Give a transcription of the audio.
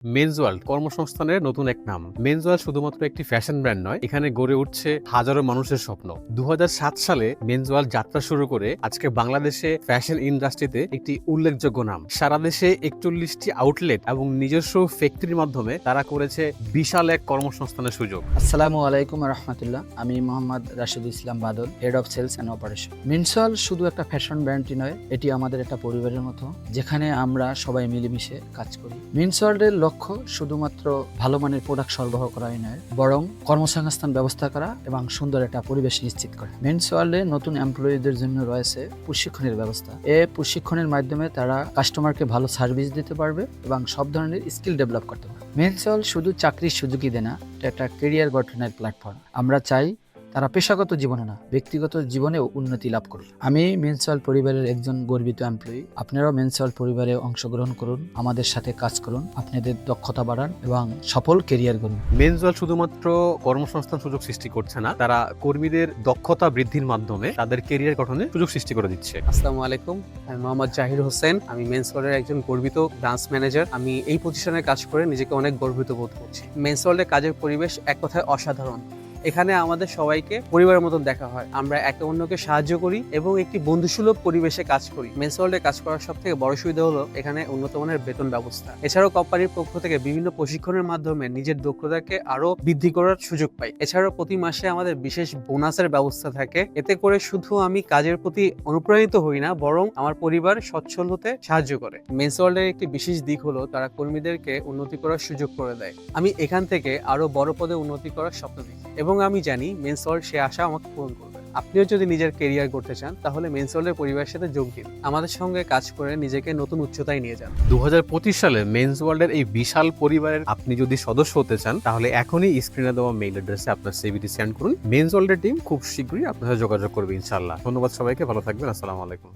Men's world কর্মসংস্থানের নতুন এক নাম। মেন্স ওয়ার্ল্ড শুধুমাত্র একটি ফ্যাশন ব্র্যান্ড নয়, এখানে গড়ে উঠছে হাজারো মানুষের স্বপ্ন। 2007 সালে মেন্স ওয়ার্ল্ড যাত্রা শুরু করে আজকে বাংলাদেশে ফ্যাশন ইন্ডাস্ট্রিতে একটি উল্লেখযোগ্য নাম। সারা দেশে 41টি আউটলেট এবং নিজস্ব ফ্যাক্টরির মাধ্যমে তারা করেছে বিশাল এক কর্মসংস্থানের সুযোগ। আসসালামু আলাইকুম রহমতুল্লাহ। আমি Mohammad Rashidul Islam Badal, head of sales and operation. Men's world শুধু একটা ফ্যাশন ব্র্যান্ডই নয়, এটি আমাদের একটা পরিবারের মতো, যেখানে আমরা সবাই মিলেমিশে কাজ করি। মেন্স ওয়ার্ল্ডের লক্ষ্য শুধুমাত্র ভালো মানের প্রোডাক্ট সরবরাহ করাই নয়, বরং কর্মসংস্থান ব্যবস্থা করা এবং সুন্দর একটা পরিবেশ নিশ্চিত করা। মেন্স ওয়ার্ল্ডে নতুন এমপ্লয়ীদের জন্য রয়েছে প্রশিক্ষণের ব্যবস্থা। প্রশিক্ষণের মাধ্যমে তারা কাস্টমারকে ভালো সার্ভিস দিতে পারবে এবং সব ধরনের স্কিল ডেভেলপ করতে পারবে। মেন্স ওয়ার্ল্ড শুধু চাকরির সুযোগই দেয় না, এটা একটা কেরিয়ার গঠনের প্ল্যাটফর্ম। আমরা চাই তারা পেশাগত জীবনে না, ব্যক্তিগত জীবনেও উন্নতি লাভ করুন। আমি মেন্স ওয়ার্ল্ড পরিবারের একজন গর্বিত এমপ্লয়ি। আপনারাও মেন্স ওয়ার্ল্ড পরিবারে অংশগ্রহণ করুন, আমাদের সাথে কাজ করুন, আপনাদের দক্ষতা বাড়ান এবং সফল কেরিয়ার গড়ুন। মেন্স ওয়ার্ল্ড শুধুমাত্র কর্মসংস্থান সুযোগ সৃষ্টি করছে না, তারা কর্মীদের দক্ষতা বৃদ্ধির মাধ্যমে তাদের কেরিয়ার গঠনে সুযোগ সৃষ্টি করে দিচ্ছে। আসসালামু আলাইকুম, আমি মোহাম্মদ জাহির হোসেন। আমি মেন্স ওয়ার্ল্ডের একজন গর্বিত ব্রাঞ্চ ম্যানেজার। আমি এই প্রতিষ্ঠানে কাজ করে নিজেকে অনেক গর্বিত বোধ করছি। মেন্স ওয়ার্ল্ডের কাজের পরিবেশ এক কথায় অসাধারণ। এখানে আমাদের সবাইকে পরিবারের মতন দেখা হয়, আমরা একে অন্যকে সাহায্য করি এবং একটি বন্ধুসুলভ পরিবেশে কাজ করি। মেন্স ওয়ার্ল্ডে কাজ করার সব থেকে বড় সুবিধা হলো এখানে উন্নত মানের বেতন ব্যবস্থা। এছাড়াও কোম্পানির পক্ষ থেকে বিভিন্ন প্রশিক্ষণের মাধ্যমে নিজের দক্ষতাকে আরো বৃদ্ধি করার সুযোগ পাই। এছাড়াও প্রতি মাসে আমাদের বিশেষ বোনাসের ব্যবস্থা থাকে। এতে করে শুধু আমি কাজের প্রতি অনুপ্রাণিত হই না, বরং আমার পরিবার সচ্ছল হতে সাহায্য করে। মেন্স ওয়ার্ল্ডের একটি বিশেষ দিক হলো তারা কর্মীদেরকে উন্নতি করার সুযোগ করে দেয়। আমি এখান থেকে আরো বড় পদে উন্নতি করার স্বপ্ন দেখি এবং আমি জানি মেন্স ওয়ার্ল্ড সে আশা আমাকে পূরণ করবে। আপনিও যদি নিজের কেরিয়ার করতে চান তাহলে মেন্স ওয়ার্ল্ডের পরিবারের সাথে যোগ দিন, আমাদের সঙ্গে কাজ করে নিজেকে নতুন উচ্চতায় নিয়ে যান। 2025 সালে মেন্স ওয়ার্ল্ডের এই বিশাল পরিবারের আপনি যদি সদস্য হতে চান তাহলে এখনই স্ক্রিনে দেওয়া মেইল অ্যাড্রেসে আপনার সিভিটি সেন্ড করুন। মেন্স ওয়ার্ল্ডের টিম খুব শীঘ্রই আপনার সাথে যোগাযোগ করবে ইনশাআল্লাহ। ধন্যবাদ সবাইকে, ভালো থাকবেন। আসসালামু আলাইকুম।